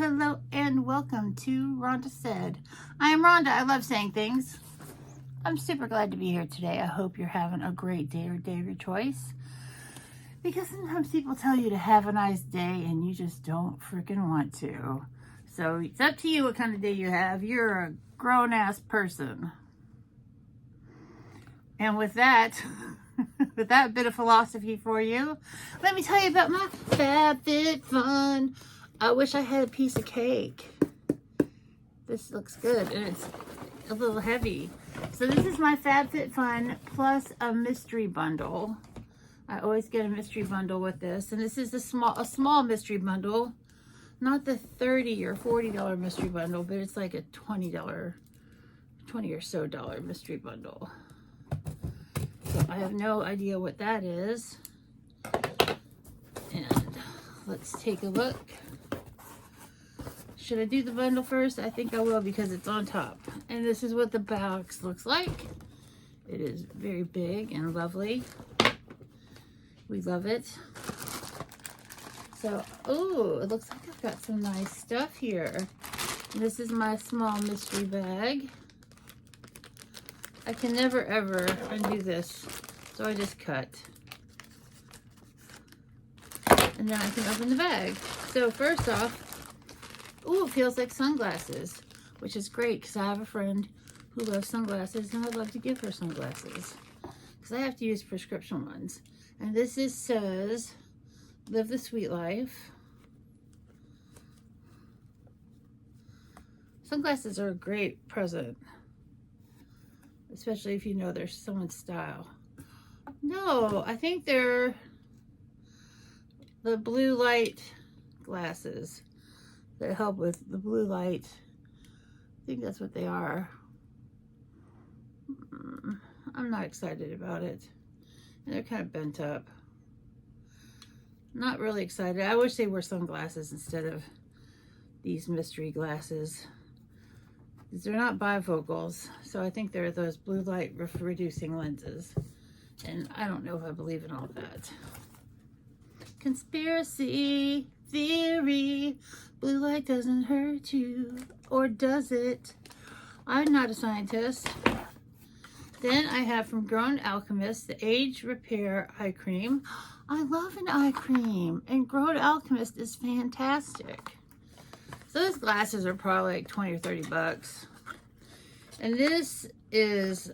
hello, and welcome to Rhonda Said. I am Rhonda. I love saying things. I'm super glad to be here today. I hope you're having a great day or day of your choice. Because sometimes people tell you to have a nice day and you just don't freaking want to. So it's up to you what kind of day you have. You're a grown-ass person. And with that, with that bit of philosophy for you, let me tell you about my FabFitFun. I wish I had a piece of cake. This looks good, and it's a little heavy. So this is my FabFitFun plus a mystery bundle. I always get a mystery bundle with this, and this is a small mystery bundle, not the $30 or $40 mystery bundle, but it's like a $20 or so mystery bundle. So I have no idea what that is. And let's take a look. Should I do the bundle first? I think I will because it's on top. And this is what the box looks like. It is very big and lovely. We love it. So, oh, it looks like I've got some nice stuff here. This is my small mystery bag. I can never ever undo this, so I just cut. And then I can open the bag. So first off, ooh, it feels like sunglasses, which is great because I have a friend who loves sunglasses and I'd love to give her sunglasses because I have to use prescription ones. And this says, live the sweet life. Sunglasses are a great present, especially if you know they're someone's style. No, I think they're the blue light glasses that help with the blue light. I think that's what they are. I'm not excited about it. And they're kind of bent up. Not really excited. I wish they were sunglasses instead of these mystery glasses. They're not bifocals, so I think they're those blue light reducing lenses. And I don't know if I believe in all that. Conspiracy theory. Blue light doesn't hurt you, or does it? I'm not a scientist. Then I have from Grown Alchemist, the Age Repair Eye Cream. I love an eye cream, and Grown Alchemist is fantastic. So those glasses are probably like 20 or 30 bucks. And this is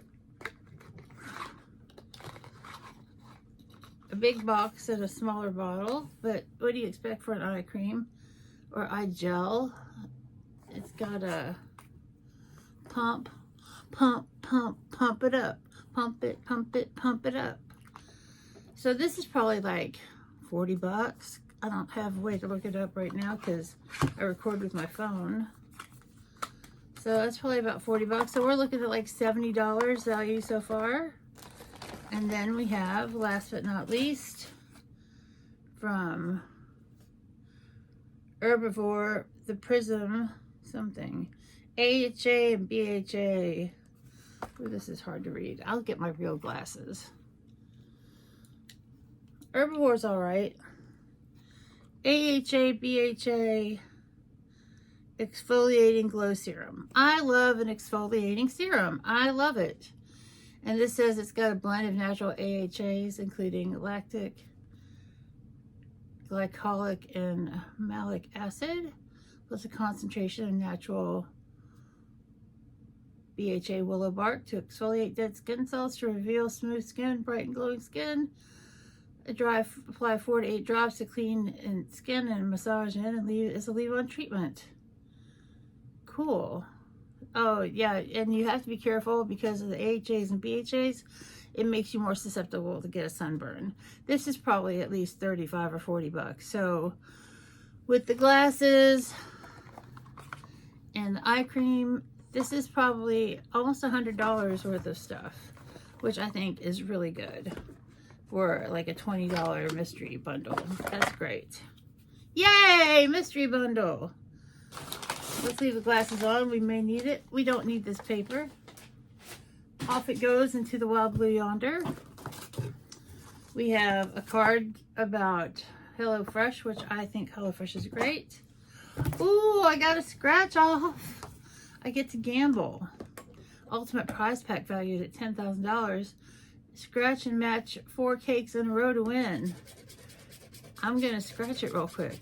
a big box and a smaller bottle, but what do you expect for an eye cream or eye gel? It's got a pump it up, pump it up. So this is probably like 40 bucks. I don't have a way to look it up right now because I record with my phone. So that's probably about 40 bucks. So we're looking at like $70 value so far. And then we have, last but not least, from Herbivore, the Prism something. AHA and BHA. Ooh, this is hard to read. I'll get my real glasses. Herbivore's all right. AHA, BHA, exfoliating glow serum. I love an exfoliating serum. I love it. And this says it's got a blend of natural AHAs, including lactic, glycolic, and malic acid, plus a concentration of natural BHA willow bark to exfoliate dead skin cells to reveal smooth skin, bright and glowing skin. Apply 4 to 8 drops to clean skin and massage in, and it's a leave-on treatment. Cool. Oh yeah, and you have to be careful because of the AHAs and BHAs. It makes you more susceptible to get a sunburn. This is probably at least 35 or 40 bucks. So with the glasses and the eye cream, this is probably almost $100 worth of stuff, which I think is really good for like a $20 mystery bundle. That's great. Yay, mystery bundle. Let's leave the glasses on. We may need it. We don't need this paper. Off it goes into the wild blue yonder. We have a card about HelloFresh, which I think HelloFresh is great. Ooh, I got a scratch off. I get to gamble. Ultimate prize pack valued at $10,000. Scratch and match 4 cakes in a row to win. I'm gonna scratch it real quick.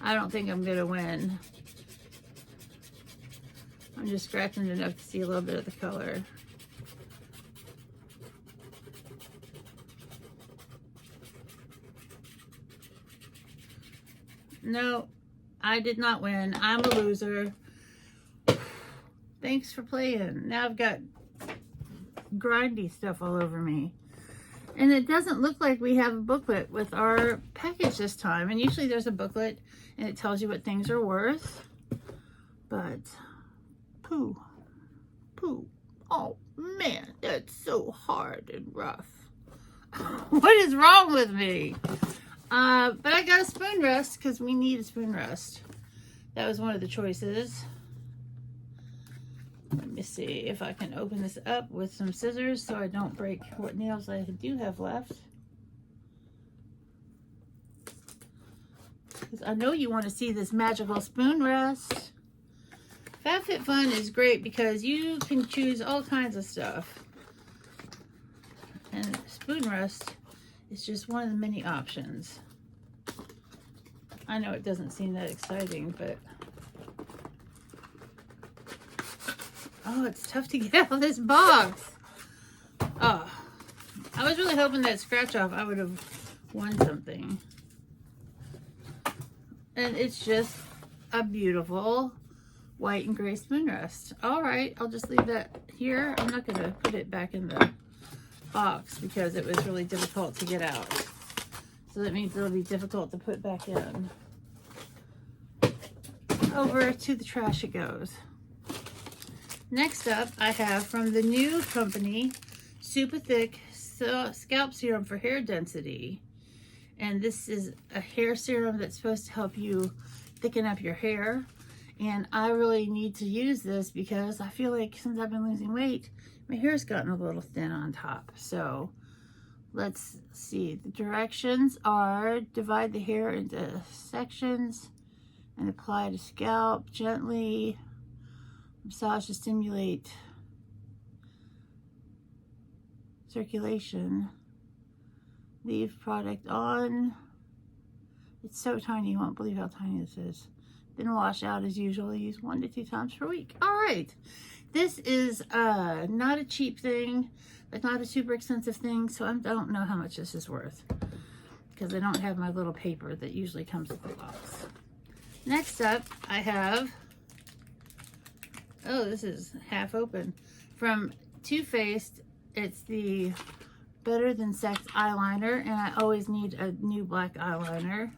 I don't think I'm gonna win. I'm just scratching enough to see a little bit of the color. No, I did not win. I'm a loser. Thanks for playing. Now I've got grindy stuff all over me. And it doesn't look like we have a booklet with our package this time. And usually there's a booklet and it tells you what things are worth. But, poo. Oh man, that's so hard and rough. What is wrong with me? But I got a spoon rest because we need a spoon rest. That was one of the choices. Let me see if I can open this up with some scissors so I don't break what nails I do have left. Because I know you want to see this magical spoon rest. FabFitFun is great because you can choose all kinds of stuff. And spoon rest is just one of the many options. I know it doesn't seem that exciting, but oh, it's tough to get out of this box. Oh, I was really hoping that scratch off I would have won something. And it's just a beautiful white and gray spoon rest. All right, I'll just leave that here. I'm not going to put it back in the box because it was really difficult to get out. So that means it'll be difficult to put back in. Over to the trash it goes. Next up, I have from the new company, Super Thick Scalp Serum for hair density. And this is a hair serum that's supposed to help you thicken up your hair. And I really need to use this because I feel like since I've been losing weight, my hair's gotten a little thin on top. So let's see. The directions are divide the hair into sections and apply to scalp gently. Massage to stimulate circulation. Leave product on. It's so tiny, you won't believe how tiny this is. Then wash out as usual. Use 1 to 2 times per week. All right. This is not a cheap thing, but not a super expensive thing. So I don't know how much this is worth because I don't have my little paper that usually comes with the box. Next up, I have, oh, this is half open, from Too Faced. It's the Better Than Sex eyeliner, and I always need a new black eyeliner.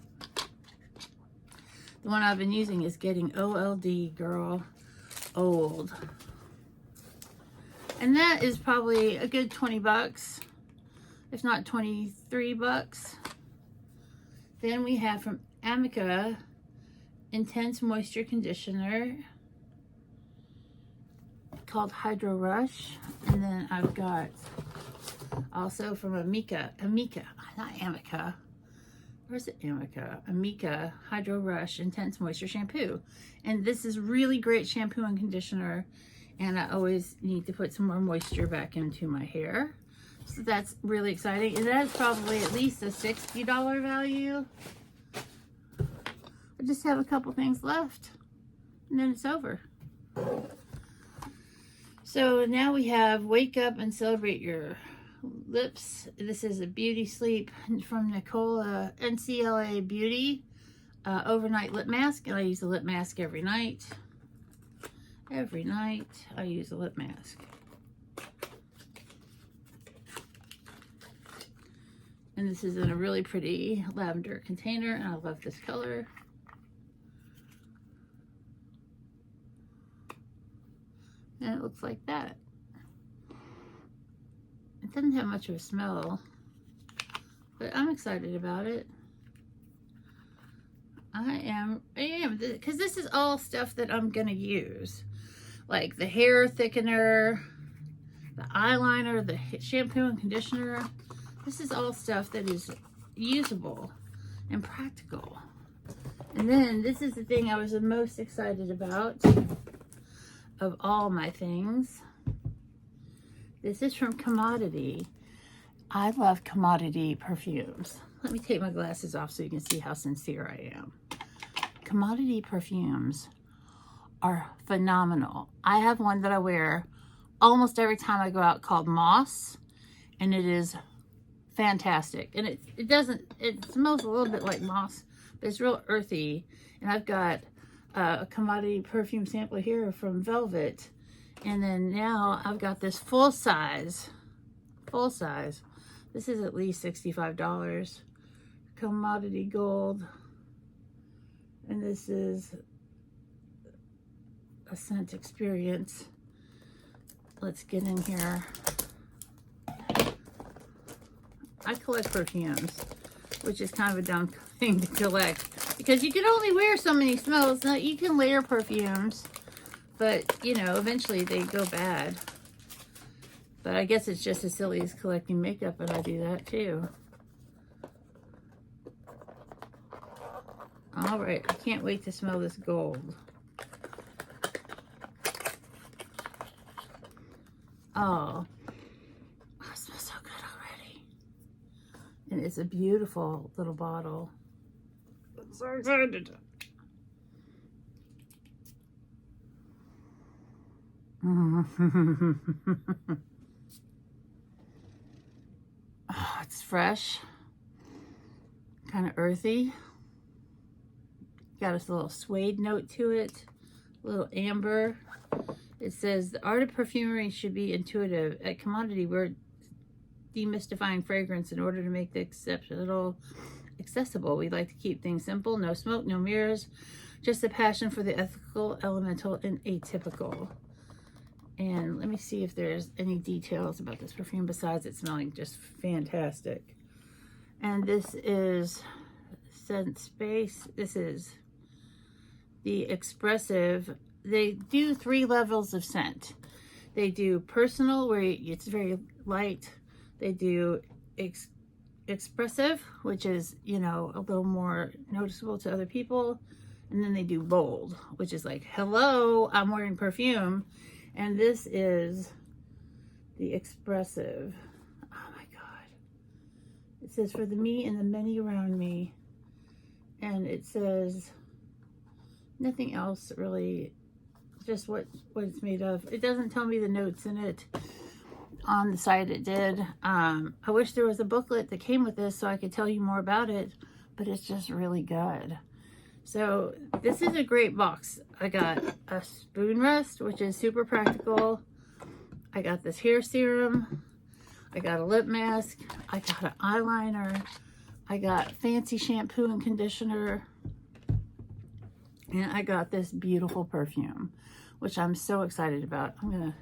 The one I've been using is getting OLD, girl, old. And that is probably a good 20 bucks, if not 23 bucks. Then we have from Amica, Intense Moisture Conditioner called Hydro Rush. And then I've got also from Amica, not Amica. Where's it? Amica Hydro Rush Intense Moisture Shampoo. And this is really great shampoo and conditioner. And I always need to put some more moisture back into my hair. So that's really exciting. And that's probably at least a $60 value. I just have a couple things left. And then it's over. So now we have Wake Up and Celebrate Your Lips. This is a beauty sleep from Nicola NCLA Beauty overnight lip mask, and I use a lip mask every night. Every night I use a lip mask. And this is in a really pretty lavender container, and I love this color. And it looks like that. It doesn't have much of a smell, but I'm excited about it. I am, because this is all stuff that I'm gonna use. Like the hair thickener, the eyeliner, the shampoo and conditioner. This is all stuff that is usable and practical. And then this is the thing I was the most excited about of all my things. This is from Commodity. I love Commodity perfumes. Let me take my glasses off so you can see how sincere I am. Commodity perfumes are phenomenal. I have one that I wear almost every time I go out called Moss, and it is fantastic. And it smells a little bit like moss, but it's real earthy. And I've got a Commodity perfume sampler here from Velvet. And then now I've got this full size. This is at least $65. Commodity Gold. And this is a scent experience. Let's get in here. I collect perfumes, which is kind of a dumb thing to collect because you can only wear so many smells. Now you can layer perfumes, but you know, eventually they go bad. But I guess it's just as silly as collecting makeup, and I do that too. All right, I can't wait to smell this gold. Oh, it smells so good already. And it's a beautiful little bottle. I'm so excited. Oh, it's fresh, kind of earthy. Got a little suede note to it, a little amber. It says, the art of perfumery should be intuitive. At Commodity, we're demystifying fragrance in order to make the exceptional accessible. We like to keep things simple, no smoke, no mirrors, just a passion for the ethical, elemental, and atypical. And let me see if there's any details about this perfume besides it smelling just fantastic. And this is Scent Space. This is the expressive. They do 3 levels of scent. They do personal, where it's very light. They do expressive, which is, you know, a little more noticeable to other people. And then they do bold, which is like, hello, I'm wearing perfume. And this is the expressive. Oh my God. It says, for the me and the many around me. And it says nothing else really, just what it's made of. It doesn't tell me the notes in it. On the site it did. I wish there was a booklet that came with this so I could tell you more about it, but it's just really good. So this is a great box. I got a spoon rest, which is super practical. I got this hair serum. I got a lip mask. I got an eyeliner. I got fancy shampoo and conditioner. And I got this beautiful perfume, which I'm so excited about. I'm gonna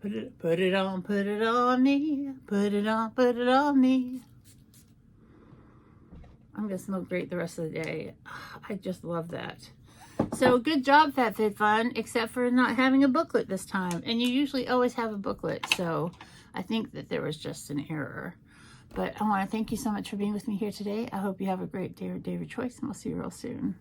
put it on me, put it on me. I'm gonna smell great the rest of the day. I just love that. So good job, FabFitFun, except for not having a booklet this time. And you usually always have a booklet, so I think that there was just an error. But I want to thank you so much for being with me here today. I hope you have a great day or day of your choice, and we'll see you real soon.